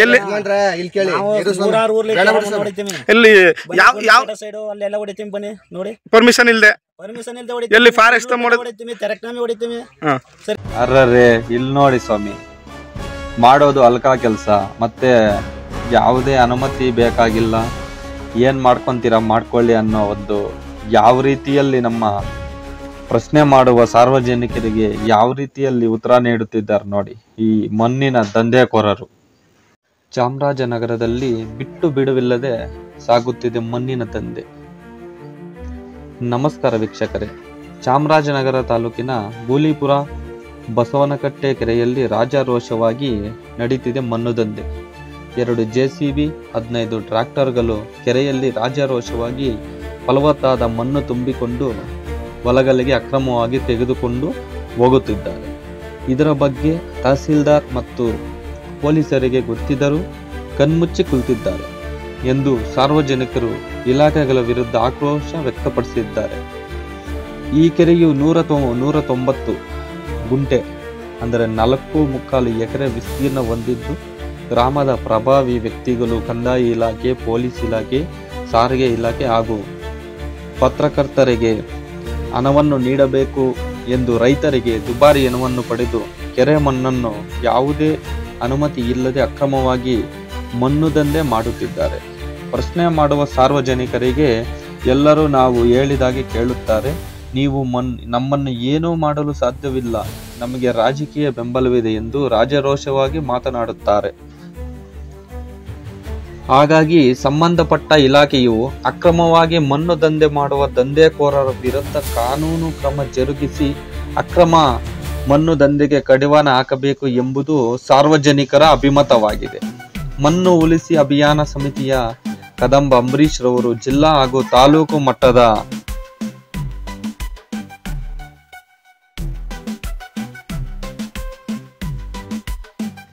ಎಲ್ಲಿ ಇಲ್ಲಿ ಕೇಳಿ ಎಲ್ಲಿ ಯಾವ ಸೈಡ್ ಅಲ್ಲೆಲ್ಲ ಹೊಡಿತೀವಿ ಬನ್ನಿ ನೋಡಿ. ಪರ್ಮಿಷನ್ ಇಲ್ಲದೆ ಹೊಡಿತೀವಿ. ಎಲ್ಲಿ ಫಾರೆಸ್ಟ್ ಹೊಡಿತೀವಿ, ತೆರಕ್ನಾಮಿ ಹೊಡಿತೀವಿ. ಅರ್ರೇ ಇಲ್ಲಿ ನೋಡಿ ಸ್ವಾಮಿ, ಮಾಡೋದು ಅಲ್ಕಾ ಕೆಲಸ, ಮತ್ತೆ ಯಾವುದೇ ಅನುಮತಿ ಬೇಕಾಗಿಲ್ಲ, ಏನು ಮಾಡ್ಕೊತೀರಾ ಮಾಡ್ಕೊಳ್ಳಿ ಅನ್ನೋ ಒಂದು ಯಾವ ರೀತಿಯಲ್ಲಿ ನಮ್ಮ ಪ್ರಶ್ನೆ ಮಾಡುವ ಸಾರ್ವಜನಿಕರಿಗೆ ಯಾವ ರೀತಿಯಲ್ಲಿ ಉತ್ತರ ನೀಡುತ್ತಿದ್ದಾರೆ ನೋಡಿ ಈ ಮಣ್ಣಿನ ದಂಧೆಕೋರರು. ಚಾಮರಾಜನಗರದಲ್ಲಿ ಬಿಟ್ಟು ಬಿಡುವಿಲ್ಲದೆ ಸಾಗುತ್ತಿದೆ ಮಣ್ಣಿನ ದಂಧೆ. ನಮಸ್ಕಾರ ವೀಕ್ಷಕರೇ, ಚಾಮರಾಜನಗರ ತಾಲೂಕಿನ ಗೂಳಿಪುರ ಬಸವನಕಟ್ಟೆ ಕೆರೆಯಲ್ಲಿ ರಾಜಾರೋಷವಾಗಿ ನಡೀತಿದೆ ಮಣ್ಣು ದಂಧೆ. 2 JCB 15 ಟ್ರ್ಯಾಕ್ಟರ್ಗಳು ಕೆರೆಯಲ್ಲಿ ರಾಜಾರೋಷವಾಗಿ ಫಲವತ್ತಾದ ಮಣ್ಣು ತುಂಬಿಕೊಂಡು ಹೊಲಗಳಿಗೆ ಅಕ್ರಮವಾಗಿ ತೆಗೆದುಕೊಂಡು ಹೋಗುತ್ತಿದ್ದಾರೆ. ಇದರ ಬಗ್ಗೆ ತಹಸೀಲ್ದಾರ್ ಮತ್ತು ಪೊಲೀಸರಿಗೆ ಗೊತ್ತಿದ್ದರೂ ಕಣ್ಮುಚ್ಚಿ ಕುಳಿತಿದ್ದಾರೆ ಎಂದು ಸಾರ್ವಜನಿಕರು ಇಲಾಖೆಗಳ ವಿರುದ್ಧ ಆಕ್ರೋಶ ವ್ಯಕ್ತಪಡಿಸಿದ್ದಾರೆ. ಈ ಕೆರೆಯು 190 ಗುಂಟೆ ಅಂದರೆ 4.25 ಎಕರೆ ವಿಸ್ತೀರ್ಣ ಹೊಂದಿದ್ದು, ಗ್ರಾಮದ ಪ್ರಭಾವಿ ವ್ಯಕ್ತಿಗಳು, ಕಂದಾಯ ಇಲಾಖೆ, ಪೊಲೀಸ್ ಇಲಾಖೆ, ಸಾರಿಗೆ ಇಲಾಖೆ ಹಾಗೂ ಪತ್ರಕರ್ತರಿಗೆ ಹಣವನ್ನು ನೀಡಬೇಕು ಎಂದು ರೈತರಿಗೆ ದುಬಾರಿ ಹಣವನ್ನು ಪಡೆದು ಕೆರೆ ಮಣ್ಣನ್ನು ಯಾವುದೇ ಅನುಮತಿ ಇಲ್ಲದೆ ಅಕ್ರಮವಾಗಿ ಮಣ್ಣು ದಂಧೆ ಮಾಡುತ್ತಿದ್ದಾರೆ. ಪ್ರಶ್ನೆ ಮಾಡುವ ಸಾರ್ವಜನಿಕರಿಗೆ ಎಲ್ಲರೂ ನಾವು ಹೇಳಿದಾಗೆ ಕೇಳುತ್ತಾರೆ. ನೀವು ನಮ್ಮನ್ನು ಏನೂ ಮಾಡಲು ಸಾಧ್ಯವಿಲ್ಲ, ನಮಗೆ ರಾಜಕೀಯ ಬೆಂಬಲವಿದೆ ಎಂದು ರಾಜಾರೋಷವಾಗಿ ಮಾತನಾಡುತ್ತಾರೆ. ಹಾಗಾಗಿ ಸಂಬಂಧಪಟ್ಟ ಇಲಾಖೆಯು ಅಕ್ರಮವಾಗಿ ಮಣ್ಣು ದಂಧೆ ಮಾಡುವ ದಂಧೆಕೋರರ ವಿರುದ್ಧ ಕಾನೂನು ಕ್ರಮ ಜರುಗಿಸಿ ಅಕ್ರಮ ಮಣ್ಣು ದಂಧೆಗೆ ಕಡಿವಾಣ ಹಾಕಬೇಕು ಎಂಬುದು ಸಾರ್ವಜನಿಕರ ಅಭಿಮತವಾಗಿದೆ. ಮಣ್ಣು ಉಳಿಸಿ ಅಭಿಯಾನ ಸಮಿತಿಯ ಕದಂಬ ಅಂಬರೀಶ್ ರವರು ಜಿಲ್ಲಾ ಹಾಗೂ ತಾಲೂಕು ಮಟ್ಟದ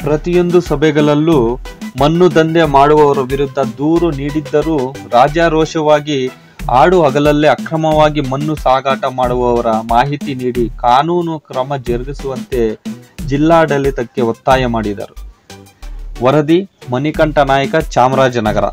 ಪ್ರತಿಯೊಂದು ಸಭೆಗಳಲ್ಲೂ ಮಣ್ಣು ದಂಧೆ ಮಾಡುವವರ ವಿರುದ್ಧ ದೂರು ನೀಡಿದ್ದರೂ ರಾಜಾರೋಷವಾಗಿ ಆಡು ಹಗಲಲ್ಲೇ ಅಕ್ರಮವಾಗಿ ಮಣ್ಣು ಸಾಗಾಟ ಮಾಡುವವರ ಮಾಹಿತಿ ನೀಡಿ ಕಾನೂನು ಕ್ರಮ ಜರುಗಿಸುವಂತೆ ಜಿಲ್ಲಾಡಳಿತಕ್ಕೆ ಒತ್ತಾಯ ಮಾಡಿದರು. ವರದಿ ಮಣಿಕಂಠ ನಾಯಕ, ಚಾಮರಾಜನಗರ.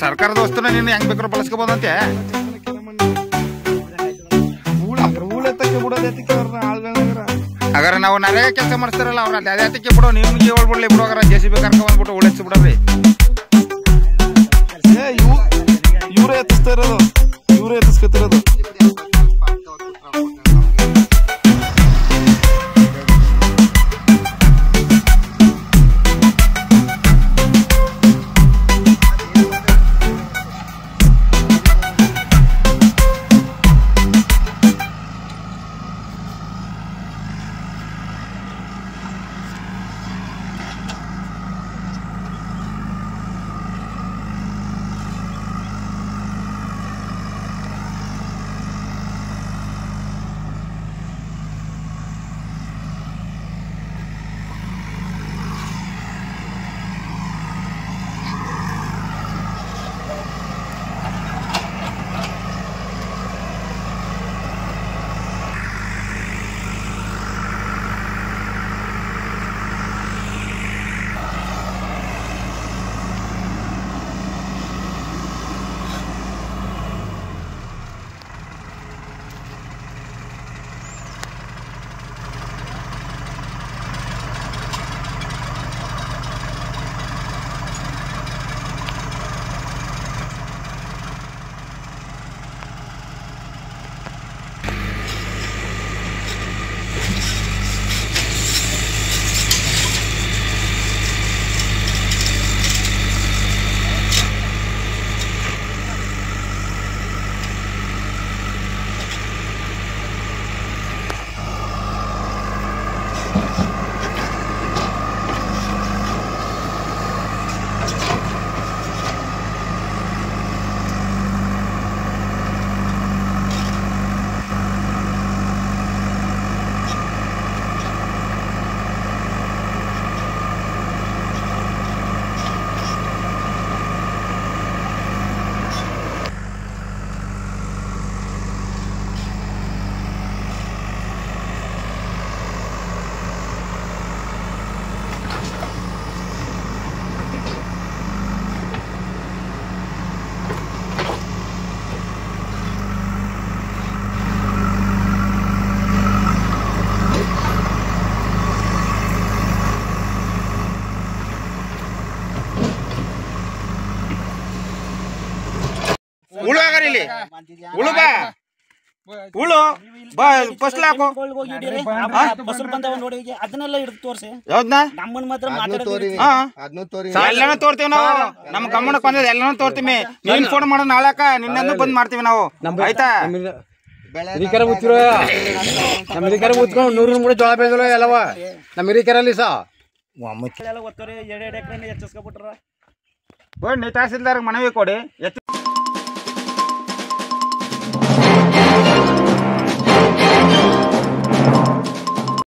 ಸರ್ಕಾರದ ವಸ್ತುನ ನೀನು ಹೆಂಗ್ ಬೇಕಾದ್ರೂ ಬಳಸ್ಕೋಬಹುದಂತೆ. ಹಾಗಾದ್ರೆ ನಾವು ನರೇಗ ಕೆಲಸ ಮಾಡಿಸ್ತಾರಲ್ಲ ಅವ್ರ ಅದೇ ಅದಕ್ಕೆ ಬಿಡೋ, ನಿಮ್ಗೆ ಹೇಳ್ಬಿಡ್ಲಿ ಬಿಡೋ, JCB ಕರ್ಕೊಂಡ್ ಬಂದ್ಬಿಟ್ಟು ಉಳಿಸಿ ಬಿಡ್ರಿ. ಇವರೇ ಎತ್ತಿಸ್ತಾ ಇರೋದು, ಇವರೇ ಎತ್ತಿಸ್ಕೊತಿರೋದು. ಬಾರಿ ಇಲ್ಲಿ ಉಳು ಬಾ ಉಳು ಬಾ ಫಸ್ಟ್ ಹಾಕು ಬಸ್ಸು ಬಂದವ ನೋಡಿ ಅದನ್ನೆಲ್ಲ ಹಿಡಿದು ತೋರಿಸಿ ಯಾವ್ದನ್ನ ನಮ್ಮನ್ ಮಾತ್ರ ಮಾತಾಡೋದು ಎಲ್ಲಾನು ತೋರ್ತೀವಿ ನಾವು ನಮ್ ಗಮನಕ್ಕೆ ಬಂದದ ಎಲ್ಲಾನು ತೋರ್ತೀವಿ ನೀನ್ ಫೋನ್ ಮಾಡೋ ನಾಳಕ ನಿನ್ನನ್ನು ಬಂದ್ ಮಾಡ್ತೀವಿ ನಾವು ಆಯ್ತಾ ಹಿರಿಕೆರೆ ಮುಚ್ಚಿರೋ ನಮ್ಮ ಹಿರಿಕೆರೆ ಮುಚ್ಕೊಂಡು 100 ಮೂಡೆ ಜೋಳ ಬೆಳೆದ್ರು ಎಲ್ಲವ ನಮ್ಮ ಹಿರಿಕೆರಲ್ಲಿ ಸಹ ಎಲ್ಲ ಒತ್ತರೆ 2 ಎಕರೆ ಹೆಚ್ಚಿಸ್ಕೊಬಿಟ್ರ ತಹಸೀಲ್ದಾರ್ ಮನವಿ ಕೊಡಿ